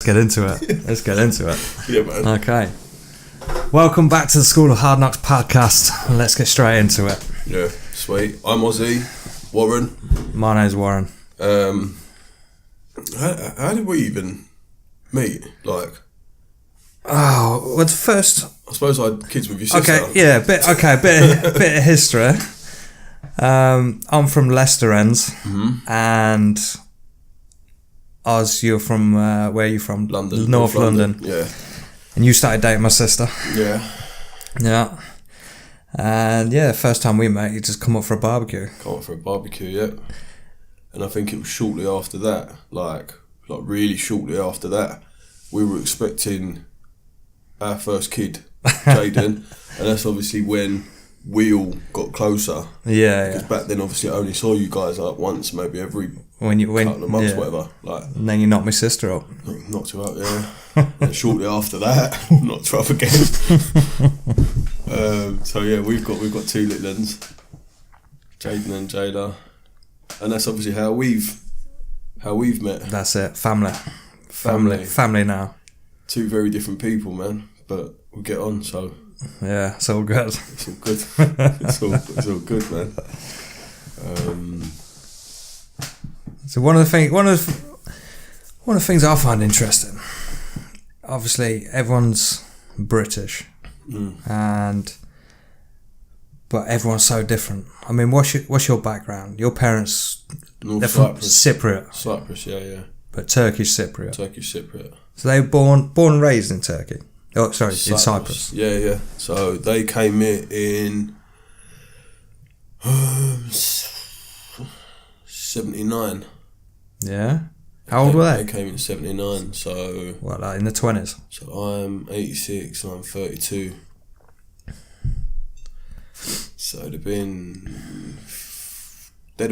get into it. Yeah, man. Okay. Welcome back to the School of Hard Knocks podcast. Let's get straight into it. Yeah, sweet. I'm Ozzy. Warren. My name's Warren. How did we even meet? Like, Oh, well, first. I suppose I had kids with your sister. Okay, yeah, bit of history. I'm from Leicester Ends, and Oz, you're from where are you from? London. North London. Yeah. And you started dating my sister. Yeah. Yeah. And yeah, first time we met, you just come up for a barbecue. Yeah. And I think it was shortly after that, like really shortly after that, we were expecting our first kid, Jaden, and that's obviously when we all got closer. Yeah. Because back then, obviously, I only saw you guys like once, maybe every couple of months, whatever. Like, and then you knocked my sister up. Knocked her out, yeah. And shortly after that, knocked her up again. So yeah, we've got two little ones, Jaden and Jada, and that's obviously how we've met. That's it. Family now. Two very different people, man, but we get on. So yeah, it's all good. It's all good. it's all good, man. So one of the things I find interesting, obviously everyone's British, but everyone's so different. I mean, what's your background? Your parents, they're from Cypriot. Cyprus, yeah. But Turkish Cypriot. So they were born and raised in Turkey. Oh, sorry, in Cyprus. Yeah. So they came here in 79. Yeah. How old were they? They came in 79, so... Well, like in the 20s? So I'm 86 and I'm 32. So they'd have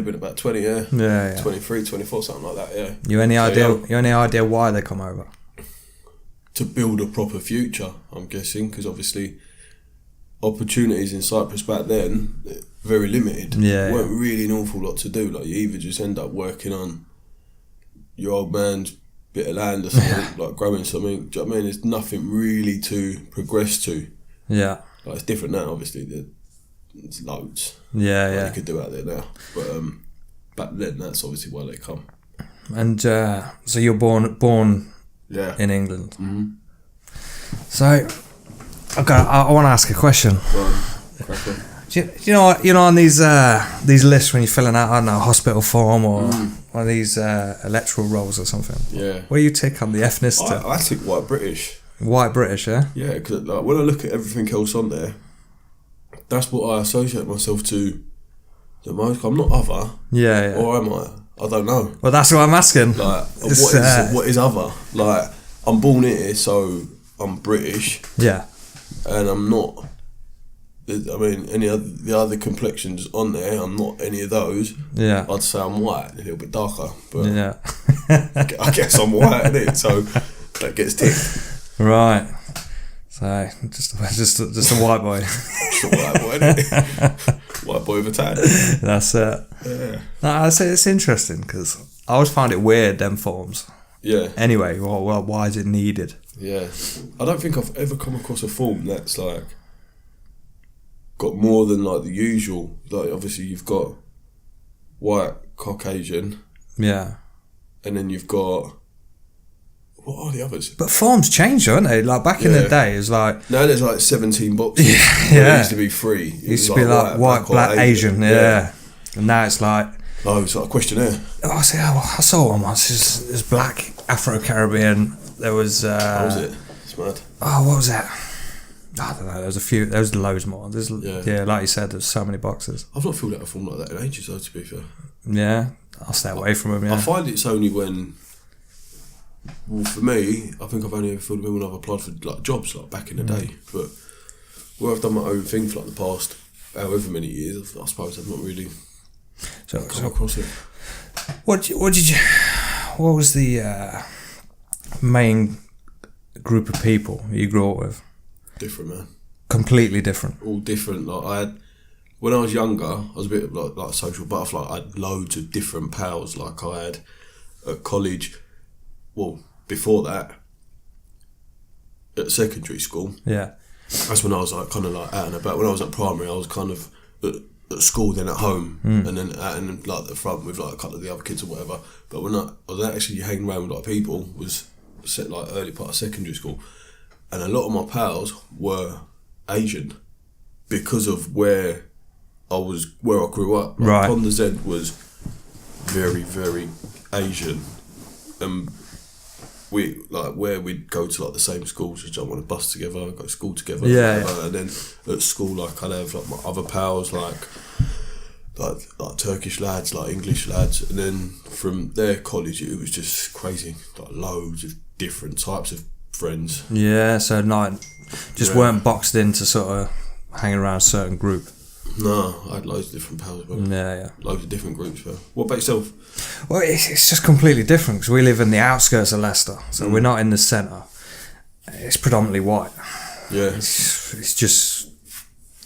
been about 20, yeah? Yeah. 23, 24, something like that, yeah. You any idea why they come over? To build a proper future, I'm guessing, because obviously opportunities in Cyprus back then, very limited. Yeah. There weren't really an awful lot to do. Like, you either just end up working on your old man's bit of land or something, like growing something. Do you know what I mean? There's nothing really to progress to. Yeah. Like, it's different now, obviously. There's loads. Yeah. You could do out there now. But back then, that's obviously why they come. And so you're born in England. Mm-hmm. So, okay, I want to ask a question. Do you know what, on these lists when you're filling out, I don't know, a hospital form or one of these electoral rolls or something? Yeah. Where you tick on the ethnicity? I think white British. White British, yeah? Yeah, because like, when I look at everything else on there, that's what I associate myself to the most. I'm not other. Yeah. Or am I? I don't know. Well, that's what I'm asking. Like, what is other? Like, I'm born here, so I'm British. Yeah. And I'm not. I mean, the other complexions on there, I'm not any of those. Yeah. I'd say I'm white, a little bit darker, but yeah. I guess I'm white, innit? So that gets ticked. Right. So just a white boy. Just a white boy, innit? White boy with a tan. That's it. Yeah. No, I say it's interesting because I always find it weird, them forms. Yeah. Anyway, well, why is it needed? Yeah. I don't think I've ever come across a form that's like got more than like the usual. Like, obviously you've got white Caucasian. Yeah. And then you've got, what are the others? But forms change, don't they? Like back in the day, it was like... Now there's like 17 boxes. Yeah. It used to be 3. It used to be like white, black, Asian. Yeah. And now it's like... Oh, it's like a questionnaire. I saw one once. It was black, Afro-Caribbean. There was... How was it? It's mad. Oh, what was that? I don't know. There was a few. There was loads more. Yeah, like you said, there's so many boxes. I've not filled out a form like that in ages, though, to be fair. Yeah, I'll stay away from them. Yeah. I find it's only when. Well, for me, I think I've only ever filled them in when I've applied for like jobs, like back in the day. But where I've done my own thing for like the past however many years, I suppose I've not really come across it. What was the main group of people you grew up with? Different, man. Completely different. All different. Like when I was younger, I was a bit of like a social butterfly. I had loads of different pals. Like I had at college. Well, before that, at secondary school. Yeah. That's when I was like kind of like out and about. When I was at primary, I was kind of at school, then at home, and then out in like the front with like a couple of the other kids or whatever. But when I was actually hanging around with like people, was set like early part of secondary school, and a lot of my pals were Asian because of where I grew up. Like, right. Ponders End was very, very Asian, and we like where we'd go to like the same schools, just jump on a bus together, go to school together, and then at school like I'd have like my other pals like Turkish lads, like English lads, and then from their college it was just crazy, like loads of different types of friends. Yeah, so weren't boxed into sort of hanging around a certain group. No, I had loads of different pals, bro. Yeah. Loads of different groups, bro. What about yourself? Well, it's just completely different because we live in the outskirts of Leicester, so we're not in the centre. It's predominantly white. Yeah. It's just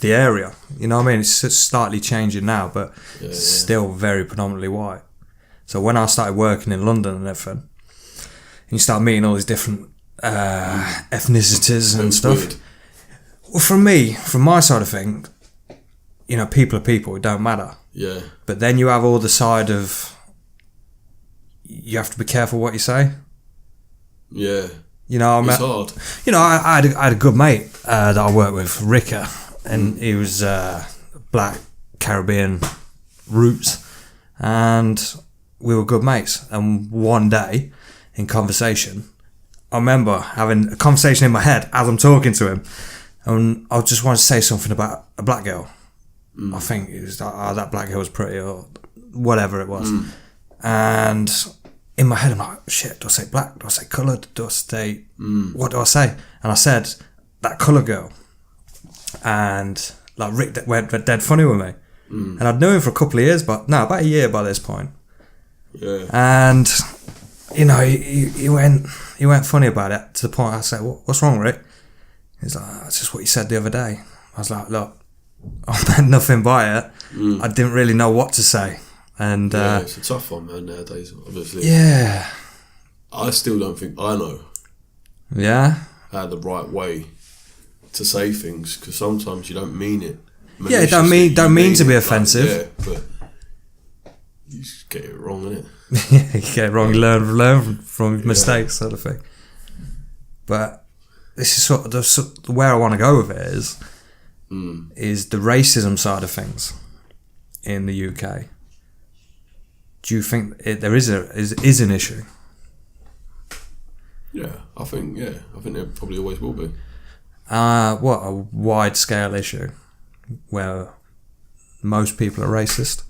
the area, you know what I mean? It's just slightly changing now, but it's still very predominantly white. So when I started working in London and everything, and you start meeting all these different ethnicities and stuff. Weird. Well, from my side of things, you know, people are people, it don't matter. Yeah. But then you have all the side of, you have to be careful what you say. Yeah. You know, it's hard. You know, I had a good mate that I worked with, Ricka, and he was black Caribbean roots, and we were good mates. And one day, in conversation, I remember having a conversation in my head as I'm talking to him, and I just wanted to say something about a black girl. I think it was that black girl was pretty, or whatever it was. And in my head, I'm like, shit, do I say black? Do I say coloured? Do I say, what do I say? And I said, that colour girl. And like Rick went dead funny with me. And I'd known him for a couple of years, about a year by this point. Yeah. And, you know, he went funny about it to the point I said, what's wrong, Rick? He's like, that's just what you said the other day. I was like, look, I meant nothing by it. I didn't really know what to say. And it's a tough one, man, nowadays, obviously. Yeah. I still don't think I know. Yeah? How the right way to say things, because sometimes you don't mean it. Yeah, don't mean to be offensive. Like, but you just get it wrong, innit? Yeah, you get it wrong, you learn from mistakes, sort of thing. But this is sort of where I want to go with it is the racism side of things in the UK. Do you think there is an issue? Yeah, I think there probably always will be. What a wide scale issue where most people are racist?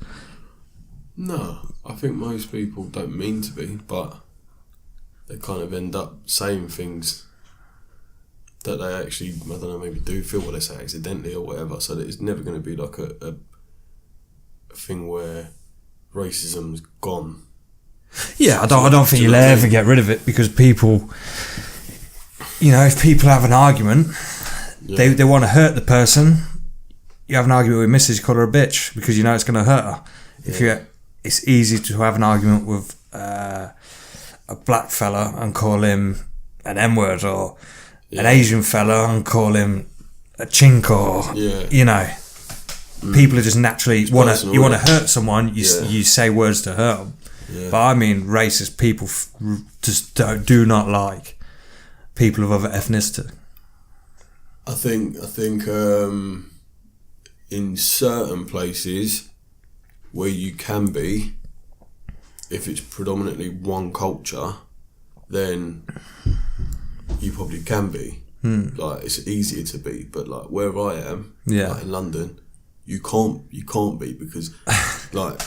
No, I think most people don't mean to be, but they kind of end up saying things that they actually, I don't know, maybe do feel what they say accidentally or whatever, so that it's never going to be like a thing where racism's gone. Yeah, I don't think you'll ever get rid of it, because people, you know, if people have an argument, they want to hurt the person. You have an argument with Mrs., you call her a bitch because you know it's going to hurt her. It's easy to have an argument with a black fella and call him an N-word, or an Asian fella and call him a chink, or you know, people are just naturally you want to hurt someone. You say words to hurt them. Yeah. But I mean, racist people just do not like people of other ethnicity. I think in certain places where you can be, if it's predominantly one culture, then you probably can be. Like, it's easier to be, but like where I am, like in London, you can't be, because like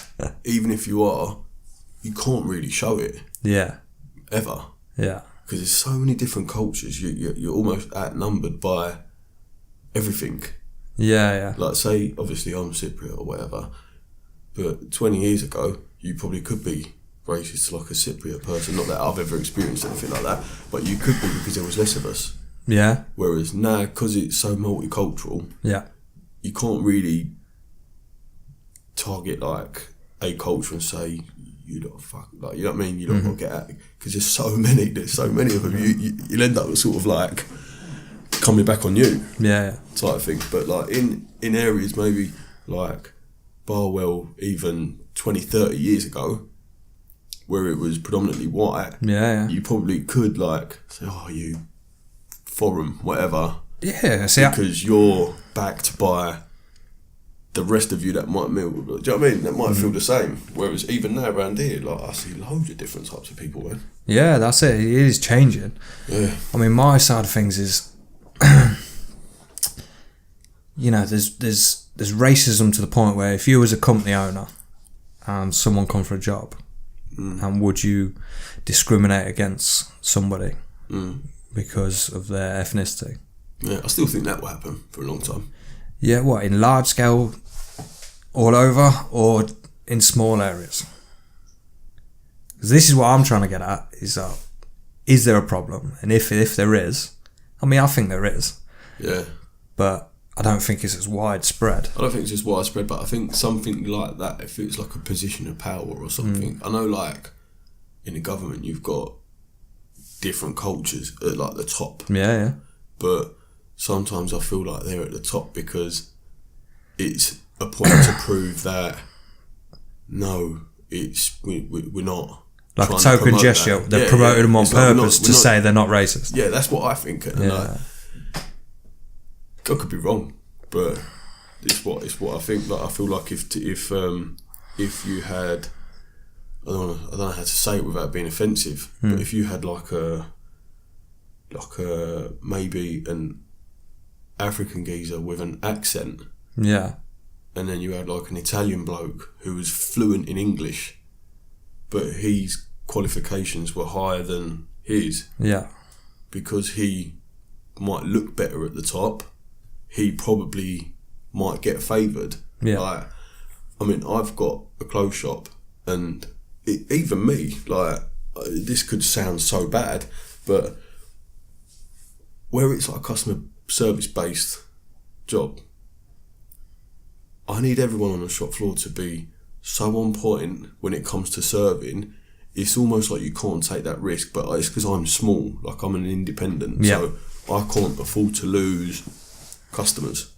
even if you are, you can't really show it. Yeah. Ever. Yeah. Because there's so many different cultures. You're almost outnumbered by everything. Yeah. Like, say, obviously I'm Cypriot or whatever, but 20 years ago, you probably could be racist to like a Cypriot person. Not that I've ever experienced anything like that, but you could be, because there was less of us. Yeah. Whereas now, because it's so multicultural, you can't really target like a culture and say, you don't fuck, like, you know what I mean? You don't want to get at, because there's so many of them. You'll end up with sort of like coming back on you. Yeah. Type of thing. But like in areas maybe like Barwell even 20, 30 years ago, where it was predominantly white, you probably could like say, oh, you foreign, whatever. Yeah, see, because you're backed by the rest of you that might do you know what I mean? That might feel the same. Whereas even now around here, like I see loads of different types of people, man. Yeah, that's it. It is changing. Yeah. I mean, my side of things is, you know, there's racism to the point where if you was a company owner and someone come for a job, and would you discriminate against somebody because of their ethnicity? Yeah, I still think that will happen for a long time. Yeah, what, in large scale all over or in small areas? Because this is what I'm trying to get at, is there a problem? And if there is, I mean, I think there is. Yeah. But I don't think it's as widespread. I don't think it's just widespread, but I think something like that, if it's like a position of power or something. I know like in the government you've got different cultures at like the top. Yeah. But sometimes I feel like they're at the top because it's a point to prove that we're not. Like a token gesture, they're promoting them on purpose to say they're not racist. Yeah, that's what I think. And like, I could be wrong, but it's what I think. Like I feel like if you had, I don't know how to say it without being offensive, but if you had like a maybe an African geezer with an accent, and then you had like an Italian bloke who was fluent in English, but his qualifications were higher than his, because he might look better at the top, he probably might get favoured. Like, I mean, I've got a clothes shop, and even me, like, this could sound so bad, but where it's like a customer service based job, I need everyone on the shop floor to be so on point when it comes to serving. It's almost like you can't take that risk, but it's because I'm small, like I'm an independent, so I can't afford to lose customers.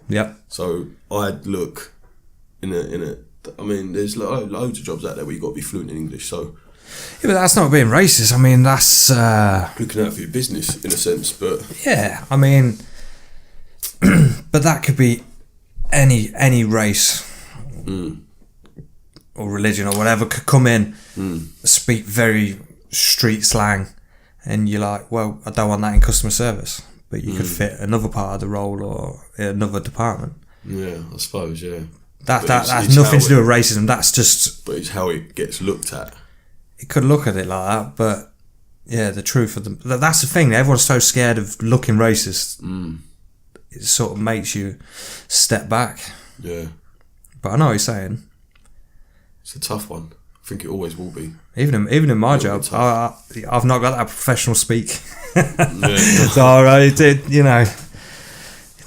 So I'd look in a. I mean, there's loads of jobs out there where you got to be fluent in English. So yeah, but that's not being racist. I mean, that's looking out for your business in a sense. But yeah, I mean, but that could be any race or religion or whatever could come in, speak very street slang, and you're like, well, I don't want that in customer service, but you could fit another part of the role or another department. Yeah, I suppose. Yeah, that has nothing to do with racism. That's just. But it's how it gets looked at. It could look at it like that, but yeah, the truth of that's the thing. Everyone's so scared of looking racist. It sort of makes you step back. Yeah. But I know what you're saying. It's a tough one. I think it always will be. Even in my job, I've not got that professional speak. So it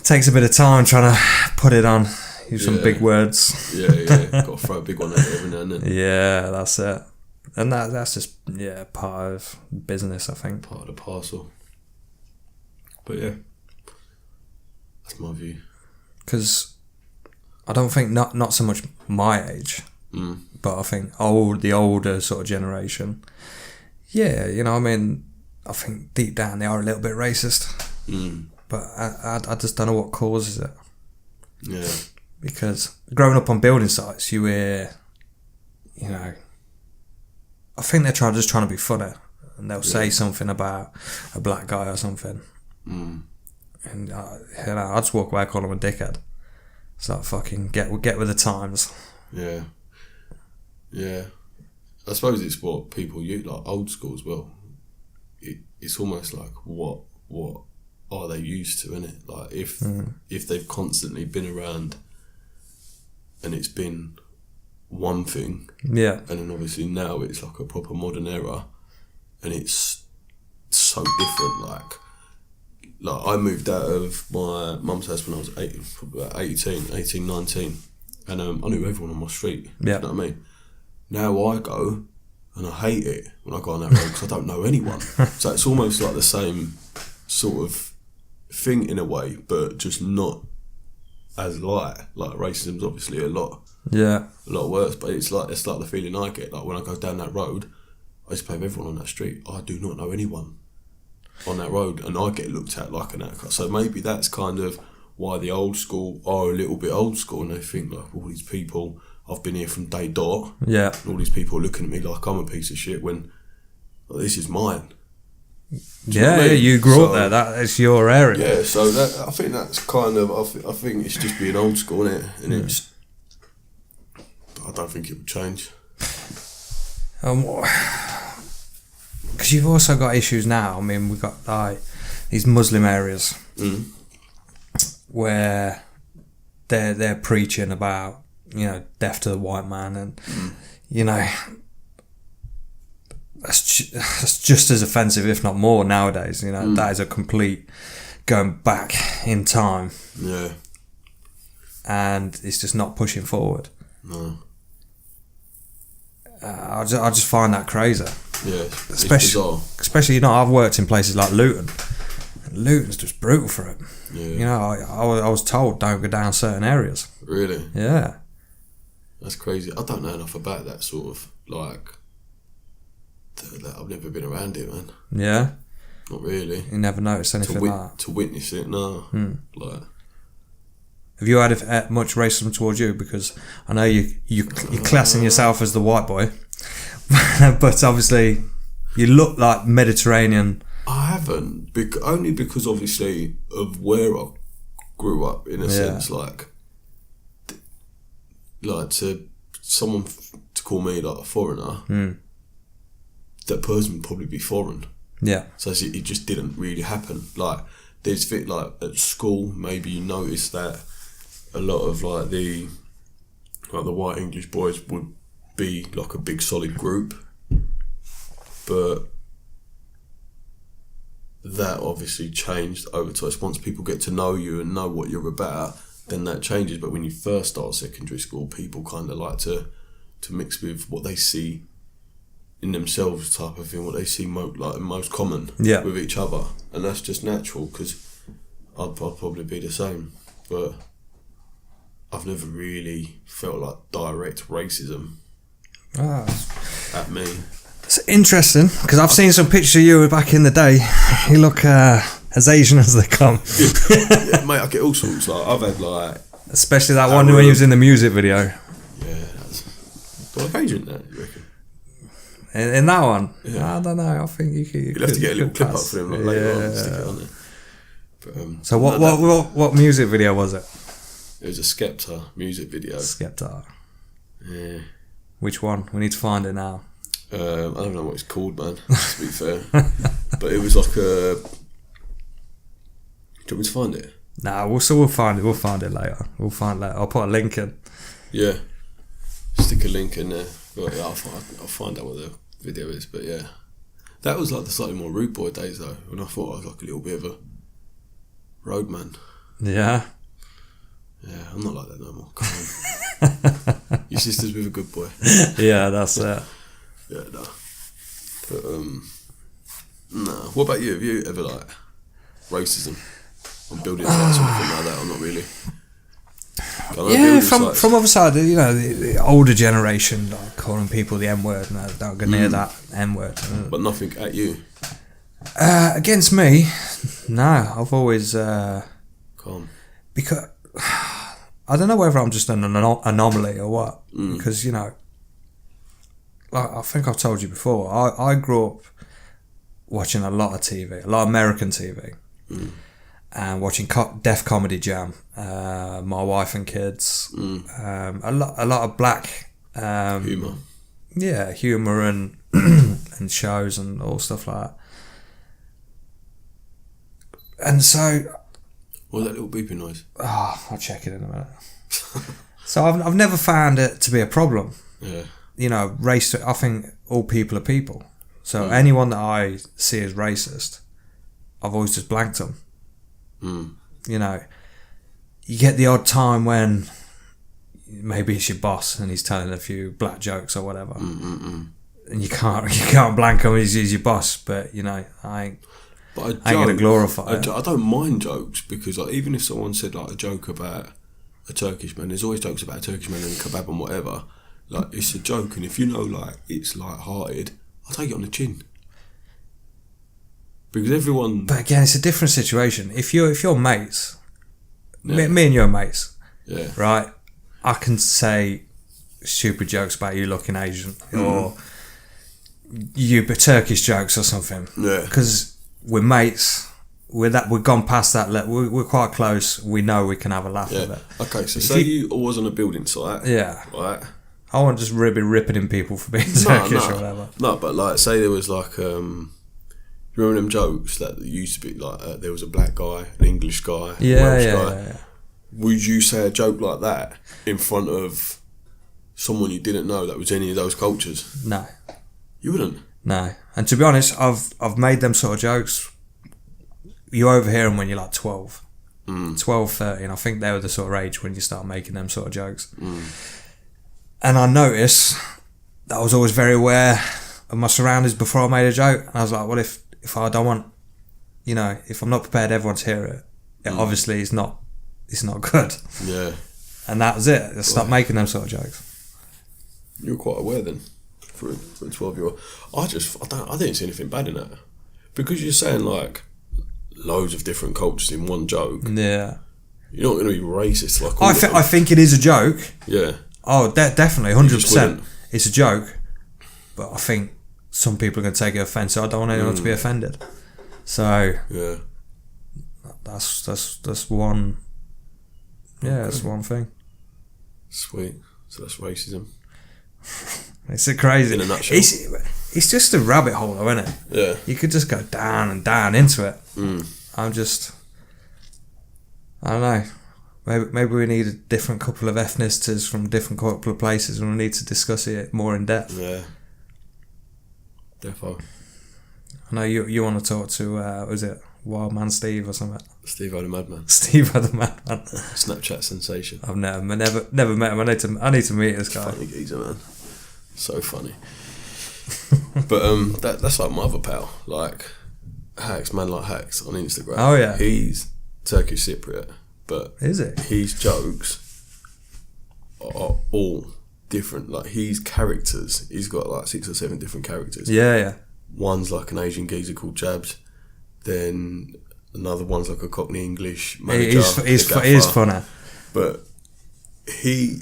takes a bit of time trying to put it on. Use some big words. Yeah. Got to throw a big one out every now and then. Yeah, that's it. And that's just part of business, I think. Part of the parcel. But yeah, that's my view. Because I don't think not so much my age, but I think the older sort of generation. Yeah, I mean, I think deep down they are a little bit racist. But I just don't know what causes it. Yeah. Because growing up on building sites, you hear, I think they're just trying to be funny, and they'll say something about a black guy or something, and I just walk away, call him a dickhead. It's like, fucking get with the times. Yeah. I suppose it's what people use, like old school as well. It's almost like what are they used to, innit? Like if they've constantly been around, and it's been one thing, and then obviously now it's like a proper modern era, and it's so different. Like I moved out of my mum's house when I was 18, 19, and I knew everyone on my street. You know what I mean? Now I go and I hate it when I go on that road because I don't know anyone. So it's almost like the same sort of thing in a way, but just not as light. Like racism's obviously a lot worse, but it's like the feeling I get. Like when I go down that road, I just play with everyone on that street. I do not know anyone on that road, and I get looked at like an outcast. So maybe that's kind of why the old school are a little bit old school, and they think like all these people, I've been here from day dot, yeah, and all these people are looking at me like I'm a piece of shit when like, this is mine. You grew up there. That is your area. Yeah, so I think that's kind of. I think it's just being old school, isn't it? And it's. I don't think it would change. Because you've also got issues now. I mean, we've got like these Muslim areas where they're preaching about death to the white man, and that's just as offensive, if not more, nowadays. That is a complete going back in time. Yeah. And it's just not pushing forward. No. I just find that crazy. Yeah, especially I've worked in places like Luton. And Luton's just brutal for it. Yeah. I was told don't go down certain areas. Really? Yeah. That's crazy. I don't know enough about that sort of like. I've never been around it, man. Yeah. Not really. You never noticed anything like that? To witness it, no. Like. Have you had much racism towards you? Because I know you're classing yourself as the white boy, but obviously you look like Mediterranean. I haven't, only because obviously of where I grew up, in a sense, like to someone to call me like a foreigner, that person would probably be foreign. Yeah. So it just didn't really happen. Like there's like at school, maybe you notice that a lot of like the white English boys would be like a big solid group, but that obviously changed over time. Once people get to know you and know what you're about, then that changes. But when you first start secondary school, people kind of like to mix with what they see in themselves, type of thing, what they see most common with each other, and that's just natural. Because I'd probably be the same, but I've never really felt like direct racism at me. It's interesting because I've seen some pictures of you back in the day. You look as Asian as they come. Yeah, mate, I get all sorts. Like I've had like, especially that one when he was in the music video. Yeah, that's like Asian. That you reckon? In that one, I don't know. I think you'll have to get a little clip up for him later on and stick it on there. But, so what music video was it? It was a Skepta music video. Skepta. Yeah. Which one? We need to find it now. I don't know what it's called, man, to be fair. But it was like a... Do you want me to find it? Nah, we'll find it. We'll find it later. I'll put a link in. Yeah. Stick a link in there. But yeah, I'll find out what the video is. But yeah. That was like the slightly more rude boy days though, when I thought I was like a little bit of a roadman. Yeah. Yeah, I'm not like that no more. Come on. Your sister's with a good boy. Yeah, that's it. Yeah, no. But no. What about you? Have you ever like racism on building sites or anything like that? Or not really? Yeah, from other side, the older generation, like calling people the N-word, no, don't go near that N-word. But nothing at you? Against me, no. I've always... Calm. Because... I don't know whether I'm just an anomaly or what. Because, like I think I've told you before, I grew up watching a lot of TV, a lot of American TV. And watching Def Comedy Jam, My Wife and Kids, a lot of black humour. Yeah, humour and and shows and all stuff like that. And so, what was that little beeping noise? Oh, I'll check it in a minute. So I've never found it to be a problem. Yeah. Race. I think all people are people. So anyone that I see as racist, I've always just blanked them. You get the odd time when maybe it's your boss and he's telling a few black jokes or whatever, and you can't blank him. He's your boss, but I ain't. But I ain't gonna glorify it. I don't mind jokes because like, even if someone said like a joke about a Turkish man, there's always jokes about a Turkish man and kebab and whatever. Like it's a joke, and if you know like it's light-hearted, I'll take it on the chin. Because everyone. But again, it's a different situation. If you're mates, me and your mates, right? I can say stupid jokes about you looking Asian or you Turkish jokes or something. Yeah. Because we're mates. We've gone past that level. We're quite close. We know we can have a laugh with it. Okay, so say you was on a building site. Yeah. Right. I won't just be ripping in people for being Turkish or whatever. No, but like, say there was like, you remember them jokes that used to be like, there was a black guy, an English guy, a Welsh guy. Yeah. Would you say a joke like that in front of someone you didn't know that was any of those cultures? No. You wouldn't? No. And to be honest, I've made them sort of jokes. You overhear them when you're like 12, 12, 13. I think they were the sort of age when you start making them sort of jokes. And I noticed that I was always very aware of my surroundings before I made a joke. And I was like, well, if I don't want, if I'm not prepared everyone to hear it, obviously it's not good. Yeah. And that was it. I stopped making them sort of jokes. You were quite aware then for a 12-year-old. I didn't see anything bad in that. Because you're saying like loads of different cultures in one joke. Yeah. You're not going to be racist like I think it is a joke. Yeah. Oh, definitely, 100%. It's a joke, but I think some people are going to take it offence. So I don't want anyone to be offended. So yeah, that's one. Yeah, that's one thing. Sweet. So that's racism. It's a crazy. In a nutshell. It's just a rabbit hole, though, isn't it? Yeah. You could just go down and down into it. I don't know. Maybe we need a different couple of ethnicities from different couple of places, and we need to discuss it more in depth. Yeah. Defo. I know you want to talk to was it Wild Man Steve or something? Steve the Madman. Steve the Madman. Snapchat sensation. I've never met him. I need to meet this guy. Funny geezer, man. So funny. But that's like my other pal, like Hacks, man like Hacks on Instagram. Oh yeah. He's Turkish Cypriot. But is it? His jokes are all different. Like his characters, he's got like 6 or 7 different characters. Yeah. One's like an Asian geezer called Jabs. Then another one's like a Cockney English manager. He's funny. But he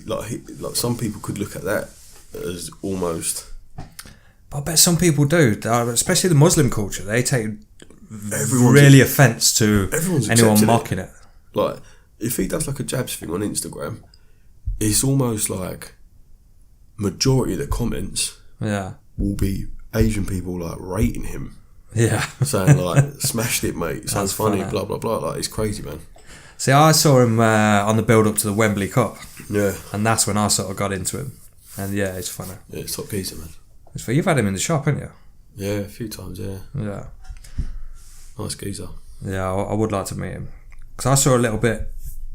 some people could look at that as almost. But I bet some people do, especially the Muslim culture. They take really offence to anyone mocking it. Like, if he does like a Jabs thing on Instagram, it's almost like majority of the comments will be Asian people like rating him. Yeah. Saying like, smashed it mate, sounds funny, blah blah blah. Like, it's crazy, man. See, I saw him on the build up to the Wembley Cup. Yeah. And that's when I sort of got into him. And yeah, it's funny. Yeah, it's top geezer, man. You've had him in the shop, haven't you? Yeah, a few times, yeah. Yeah. Nice geezer. Yeah, I would like to meet him. Because I saw a little bit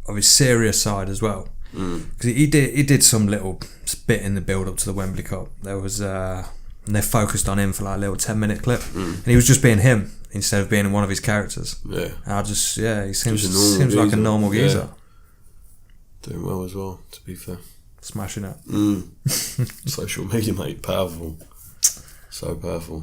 of his serious side as well. Because he did some little bit in the build up to the Wembley Cup. There was and they focused on him for like a little 10-minute clip, and he was just being him instead of being one of his characters. Yeah. And he seems like a normal geezer. Doing well as well, to be fair. Smashing it. Social media, mate, powerful. So powerful.